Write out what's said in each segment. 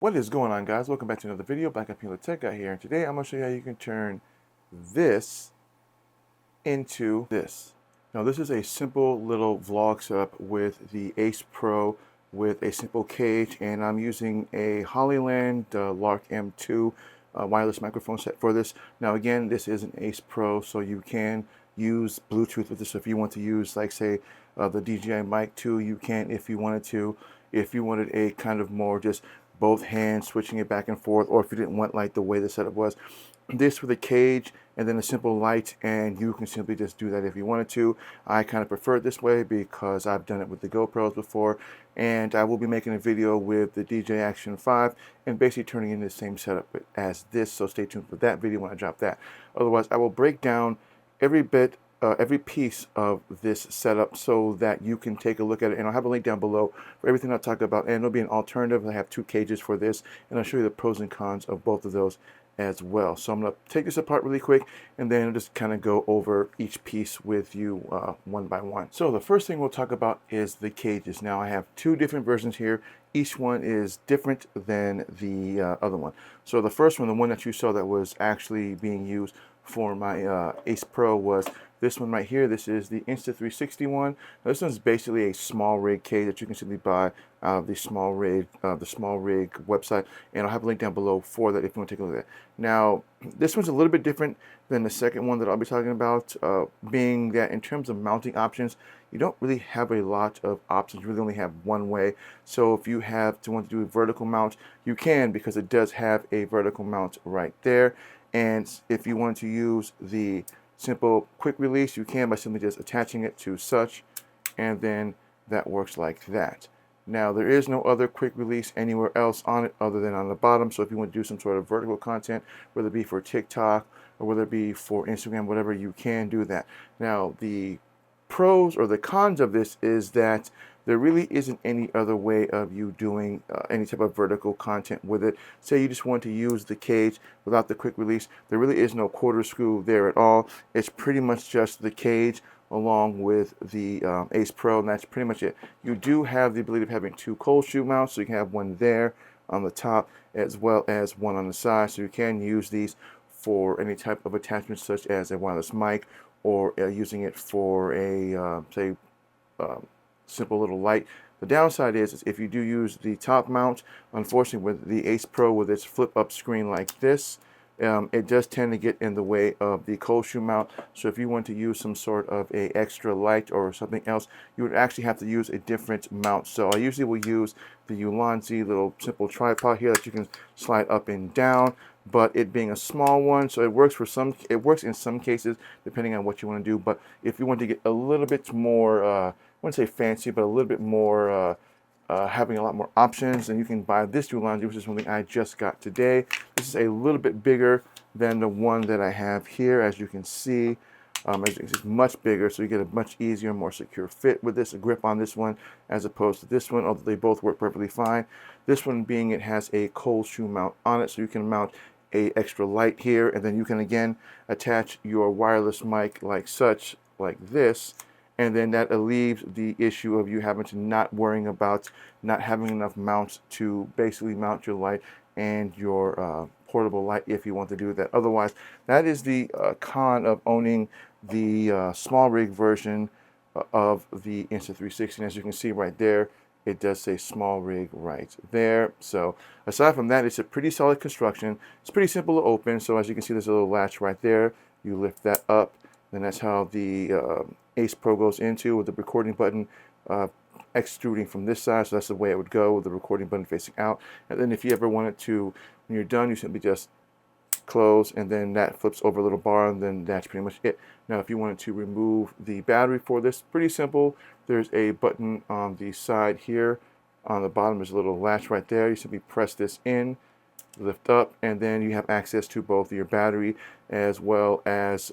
What is going on, guys? Welcome back to another video. Back up here, the Tech Guy here, and today I'm going to show you how you can turn this into this. Now, this is a simple little vlog setup with the Ace Pro with a simple cage, and I'm using a Hollyland Lark M2 wireless microphone set for this. Now, again, this is an Ace Pro, so you can use Bluetooth with this. So if you want to use, like, say, the DJI mic 2, you can if you wanted to. If you wanted a kind of more just both hands switching it back and forth, or if you didn't want like the way the setup was, this with a cage and then a simple light, and you can simply just do that if you wanted to. I kind of prefer it this way because I've done it with the GoPros before, and I will be making a video with the DJI Action 5 and basically turning in the same setup as this, so stay tuned for that video when I drop that. Otherwise, I will break down every bit every piece of this setup so that you can take a look at it, and I'll have a link down below for everything I'll talk about, and it'll be an alternative. I have two cages for this, and I'll show you the pros and cons of both of those as well. So I'm going to take this apart really quick, and then I'll just kind of go over each piece with you one by one. So the first thing we'll talk about is the cages. Now I have two different versions here. Each one is different than the other one. So the first one, the one that you saw that was actually being used for my Ace Pro, was this one right here. This is the Insta360 one. Now, this one's basically a small rig cage that you can simply buy out of the small rig website, and I'll have a link down below for that if you want to take a look at it. Now, this one's a little bit different than the second one that I'll be talking about, being that in terms of mounting options, you don't really have a lot of options. You really only have one way. So if you want to do a vertical mount, you can, because it does have a vertical mount right there. And if you want to use the simple quick release, you can by simply just attaching it to such, and then that works like that. Now, there is no other quick release anywhere else on it other than on the bottom. So if you want to do some sort of vertical content, whether it be for TikTok or whether it be for Instagram, whatever, you can do that. Now, the pros or the cons of this is that there really isn't any other way of you doing any type of vertical content with it. Say you just want to use the cage without the quick release, there really is no quarter screw there at all. It's pretty much just the cage along with the Ace Pro, and that's pretty much it. You do have the ability of having two cold shoe mounts, so you can have one there on the top as well as one on the side, so you can use these for any type of attachment such as a wireless mic, or using it for a say simple little light. The downside is if you do use the top mount, unfortunately with the Ace Pro with its flip up screen like this, it does tend to get in the way of the cold shoe mount. So if you want to use some sort of a extra light or something else, you would actually have to use a different mount. So I usually will use the Ulanzi little simple tripod here that you can slide up and down, but it being a small one, so it works in some cases depending on what you want to do. But if you want to get a little bit more I wouldn't say fancy, but a little bit more having a lot more options, and you can buy this Ulanzi, which is something I just got today. This is a little bit bigger than the one that I have here, as you can see. It's much bigger, so you get a much easier, more secure fit with this, a grip on this one as opposed to this one, although they both work perfectly fine. This one being it has a cold shoe mount on it, so you can mount a extra light here, and then you can again attach your wireless mic like such, like this, and then that relieves the issue of you having to not worrying about not having enough mounts to basically mount your light and your portable light if you want to do that. Otherwise, that is the con of owning the small rig version of the Insta360. And as you can see right there, it does say small rig right there. So aside from that, it's a pretty solid construction. It's pretty simple to open. So as you can see, there's a little latch right there. You lift that up, and that's how the Ace Pro goes into, with the recording button extruding from this side. So that's the way it would go, with the recording button facing out. And then if you ever wanted to, when you're done, you simply just close, and then that flips over a little bar, and then that's pretty much it. Now if you wanted to remove the battery for this, pretty simple. There's a button on the side here. On the bottom there's a little latch right there. You simply press this in, lift up, and then you have access to both your battery as well as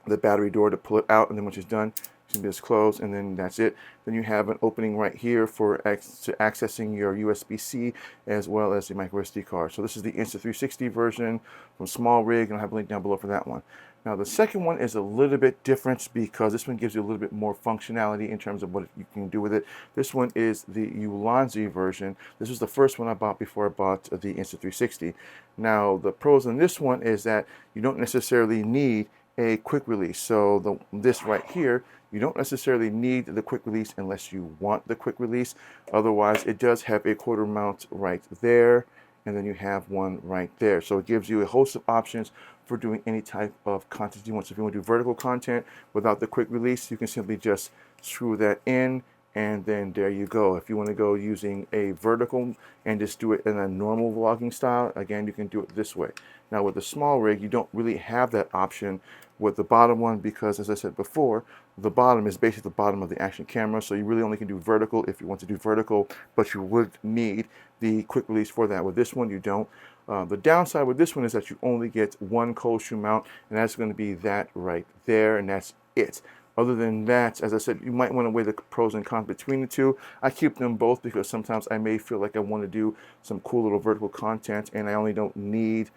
the battery door to pull it out. And then once it's done, you can just close, and then that's it. Then you have an opening right here for accessing your USB-C as well as the micro SD card. So this is the Insta360 version from Small Rig, and I'll have a link down below for that one. Now the second one is a little bit different because this one gives you a little bit more functionality in terms of what you can do with it. This one is the Ulanzi version. This was the first one I bought before I bought the Insta360. Now the pros on this one is that you don't necessarily need a quick release. So this right here, you don't necessarily need the quick release unless you want the quick release. Otherwise, it does have a quarter mount right there, and then you have one right there. So it gives you a host of options for doing any type of content you want. So if you want to do vertical content without the quick release, you can simply just screw that in, and then there you go. If you want to go using a vertical and just do it in a normal vlogging style, again, you can do it this way. Now with the small rig, you don't really have that option with the bottom one because, as I said before, the bottom is basically the bottom of the action camera, so you really only can do vertical if you want to do vertical, but you would need the quick release for that. With this one, you don't. The downside with this one is that you only get one cold shoe mount, and that's going to be that right there, and that's it. Other than that, as I said, you might want to weigh the pros and cons between the two. I keep them both because sometimes I may feel like I want to do some cool little vertical content, and I only don't need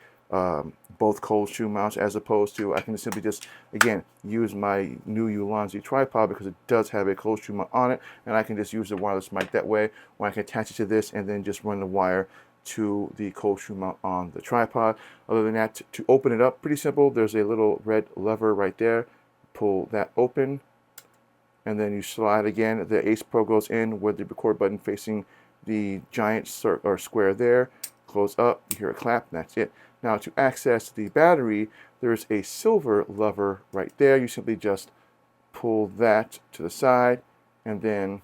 both cold shoe mounts, as opposed to I can simply just, again, use my new Ulanzi tripod because it does have a cold shoe mount on it, and I can just use the wireless mic that way, where I can attach it to this and then just run the wire to the cold shoe mount on the tripod. Other than that, to open it up, pretty simple. There's a little red lever right there. Pull that open, and then you slide again. The Ace Pro goes in with the record button facing the giant circle or square there. Close up, you hear a clap, and that's it. Now to access the battery, there's a silver lever right there. You simply just pull that to the side, and then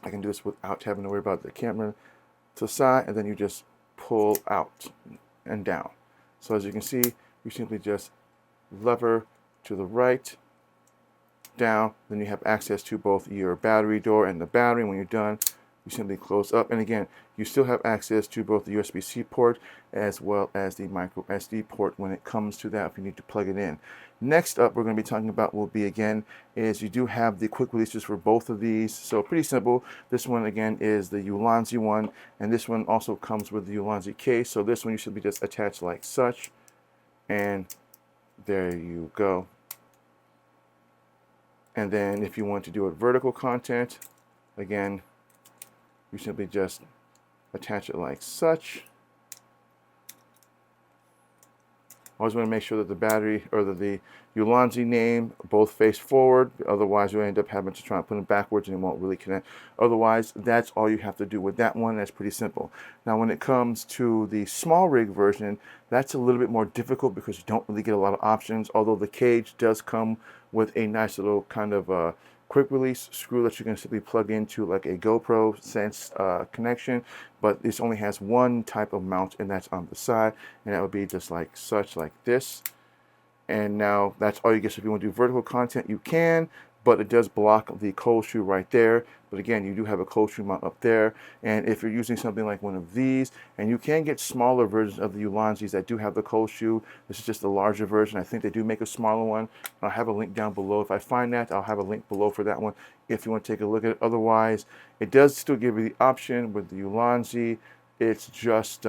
I can do this without having to worry about the camera to the side, and then you just pull out and down. So as you can see, you simply just lever to the right, down, then you have access to both your battery door and the battery. When you're done, you simply close up, and again, you still have access to both the USB-C port as well as the micro SD port when it comes to that if you need to plug it in. Next up, we're going to be talking about will be, again, is you do have the quick releases for both of these. So pretty simple. This one, again, is the Ulanzi one, and this one also comes with the Ulanzi case. So this one you should be just attached like such, and there you go. And then if you want to do a vertical content, again, you simply just attach it like such. Always want to make sure that the battery or the Ulanzi name both face forward. Otherwise, you'll end up having to try and put them backwards and it won't really connect. Otherwise, that's all you have to do with that one. That's pretty simple. Now, when it comes to the small rig version, that's a little bit more difficult because you don't really get a lot of options. Although the cage does come with a nice little kind of quick release screw that you can simply plug into like a GoPro Sense connection, but this only has one type of mount, and that's on the side, and that would be just like such, like this. And now that's all you get. So if you want to do vertical content, you can, but it does block the cold shoe right there. But again, you do have a cold shoe mount up there. And if you're using something like one of these, and you can get smaller versions of the Ulanzis that do have the cold shoe. This is just the larger version. I think they do make a smaller one. I'll have a link down below. If I find that, I'll have a link below for that one if you want to take a look at it. Otherwise, it does still give you the option with the Ulanzi. It's just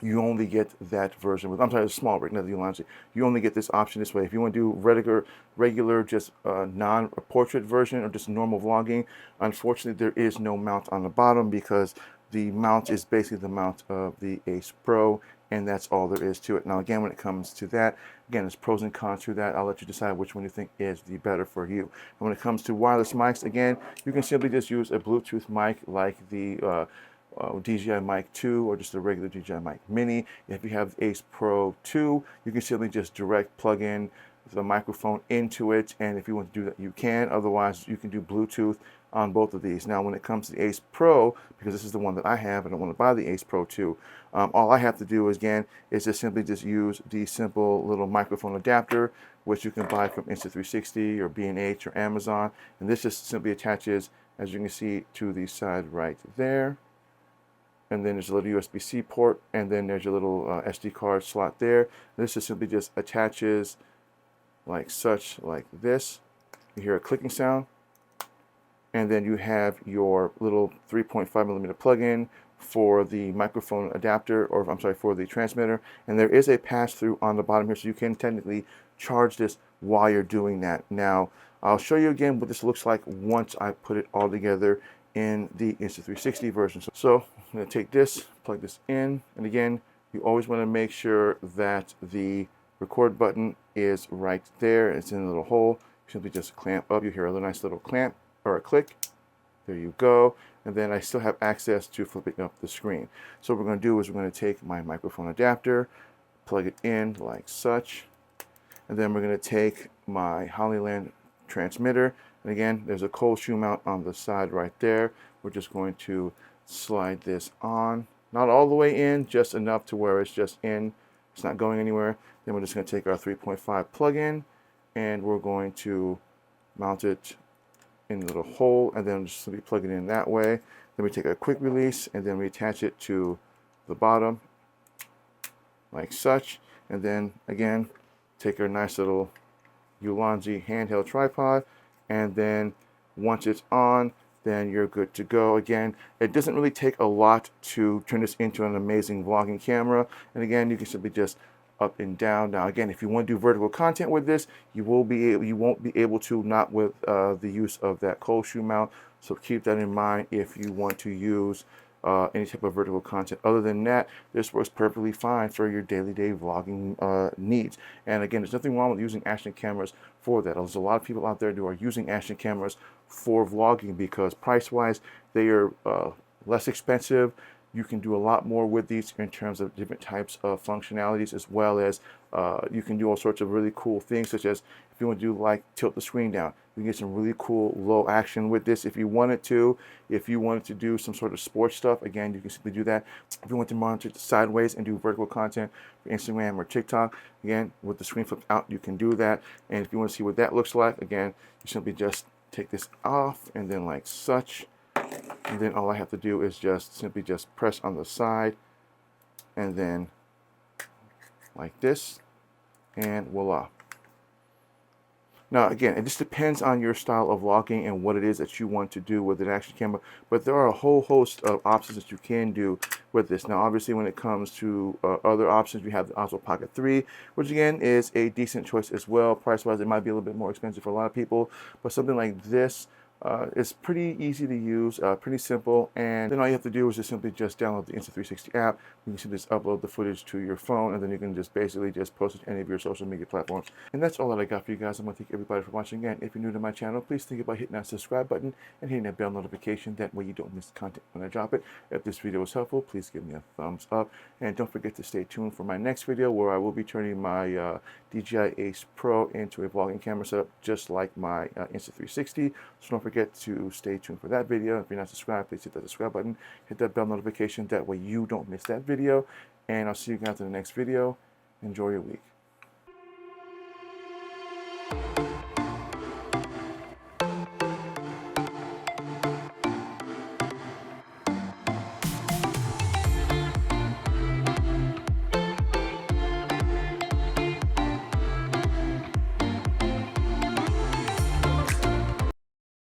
you only get that version with, I'm sorry, the small rig, not the Ulanzi. You only get this option this way. If you want to do regular just non-portrait version or just normal vlogging, unfortunately there is no mount on the bottom because the mount is basically the mount of the Ace Pro, and that's all there is to it. Now again, when it comes to that, again, there's pros and cons to that. I'll let you decide which one you think is the better for you. And when it comes to wireless mics, again, you can simply just use a Bluetooth mic like the DJI Mic 2 or just a regular DJI Mic Mini. If you have the Ace Pro 2, you can simply just direct plug in the microphone into it, and if you want to do that, you can. Otherwise, you can do Bluetooth on both of these. Now, when it comes to the Ace Pro, because this is the one that I have, I don't want to buy the Ace Pro 2. All I have to do again is just simply just use the simple little microphone adapter, which you can buy from Insta360 or B&H or Amazon, and this just simply attaches, as you can see, to the side right there. And then there's a little USB-C port, and then there's your little SD card slot there. And this just simply just attaches like such, like this. You hear a clicking sound, and then you have your little 3.5mm plug-in for the microphone adapter, or I'm sorry, for the transmitter, and there is a pass-through on the bottom here, so you can technically charge this while you're doing that. Now, I'll show you again what this looks like once I put it all together in the Insta360 version. So I'm going to take this, plug this in, and again, you always want to make sure that the record button is right there. It's in a little hole. You simply just clamp up. You hear a nice little clamp or a click. There you go. And then I still have access to flipping up the screen. So what we're going to do is we're going to take my microphone adapter, plug it in like such, and then we're going to take my Hollyland transmitter. And again, there's a cold shoe mount on the side right there. We're just going to slide this on. Not all the way in, just enough to where it's just in. It's not going anywhere. Then we're just going to take our 3.5 plug-in, and we're going to mount it in the little hole, and then just simply plug it in that way. Then we take a quick release, and then we attach it to the bottom like such. And then again, take our nice little Ulanzi handheld tripod, and then once it's on, then you're good to go. Again, it doesn't really take a lot to turn this into an amazing vlogging camera. And again, you can simply just up and down. Now again, if you want to do vertical content with this, you won't be able to, not with the use of that cold shoe mount. So keep that in mind if you want to use any type of vertical content. Other than that, this works perfectly fine for your daily vlogging needs. And again, there's nothing wrong with using action cameras for that. There's a lot of people out there who are using action cameras for vlogging because price-wise, they are less expensive. You can do a lot more with these in terms of different types of functionalities, as well as you can do all sorts of really cool things, such as if you want to do like tilt the screen down, you can get some really cool low action with this if you wanted to. If you wanted to do some sort of sports stuff, again, you can simply do that. If you want to monitor it sideways and do vertical content for Instagram or TikTok, again, with the screen flipped out, you can do that. And if you want to see what that looks like, again, you simply just take this off and then like such. And then all I have to do is just simply just press on the side and then like this, and voila. Now again, it just depends on your style of vlogging and what it is that you want to do with an action camera, but there are a whole host of options that you can do with this. Now obviously when it comes to other options, we have the Osmo Pocket 3, which again is a decent choice as well. Price wise, it might be a little bit more expensive for a lot of people, but something like this it's pretty easy to use, pretty simple, and then all you have to do is just simply just download the Insta360 app. You can simply just upload the footage to your phone, and then you can just basically just post it to any of your social media platforms. And that's all that I got for you guys. I want to thank everybody for watching. Again, if you're new to my channel, please think about hitting that subscribe button and hitting that bell notification. That way you don't miss content when I drop it. If this video was helpful, please give me a thumbs up, and don't forget to stay tuned for my next video where I will be turning my DJI Ace Pro into a vlogging camera setup just like my Insta360. So don't forget to stay tuned for that video. If you're not subscribed, please hit that subscribe button, hit that bell notification. That way you don't miss that video. And I'll see you guys in the next video. Enjoy your week.